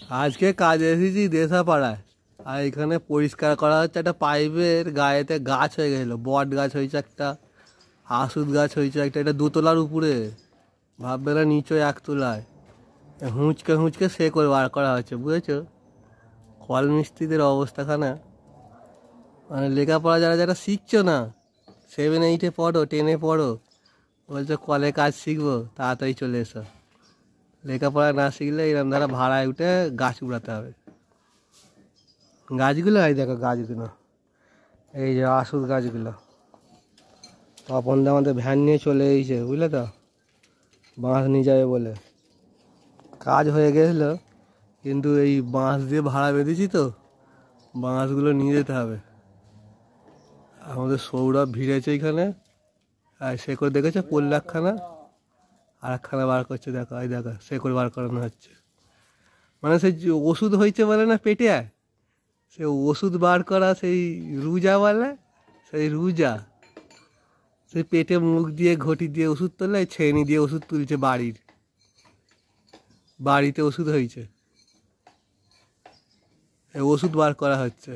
আজকে কাজে এসেছি দেশাপাড়ায়, আর এখানে পরিষ্কার করা হচ্ছে। একটা পাইপের গায়েতে গাছ হয়ে গেছিলো, বট গাছ হয়েছে একটা, আসুদ গাছ হয়েছে একটা। এটা দোতলার উপরে, ভাববে না নিচে একতলায়। হুঁচকে হুঁচকে সে করে বার করা হচ্ছে, বুঝেছো? কল মিস্ত্রিদের অবস্থাখানা, মানে লেখাপড়া যারা যারা শিখছো না, 7-8-এ পড়ো, 10-এ পড়ো, বলছো কলে কাজ শিখবো, তাড়াতাড়ি চলে এসো। লেখাপড়া না শিখলে এরকম দ্বারা ভাড়ায় উঠে গাছ উড়াতে হবে। গাছগুলো এই দেখো, গাছগুলো এই যে আসুদ গাছগুলো। তপন দা আমাদের ভ্যান নিয়ে চলে এসেছে, বুঝলে তো, বাঁশ নিয়ে যাবে বলে। কাজ হয়ে গেছিলো, কিন্তু এই বাঁশ দিয়ে ভাড়া বেঁধেছি তো, বাঁশগুলো নিয়ে যেতে হবে। আমাদের সৌরভ ভিড়েছে এইখানে, আর সে করে দেখেছে পল্লাকখানা, আর একখানা বার করছে, দেখো এই দেখো সে করে বার করানো হচ্ছে। মানে সেই ওষুধ হয়েছে বলে না পেটে, সে ওষুধ বার করা, সেই রুজা বলে, সেই রুজা, সেই পেটে মুখ দিয়ে ঘটি দিয়ে ওষুধ তুললে, ছেনি দিয়ে ওষুধ তুলছে। বাড়িতে ওষুধ হয়েছে, ওষুধ বার করা হচ্ছে।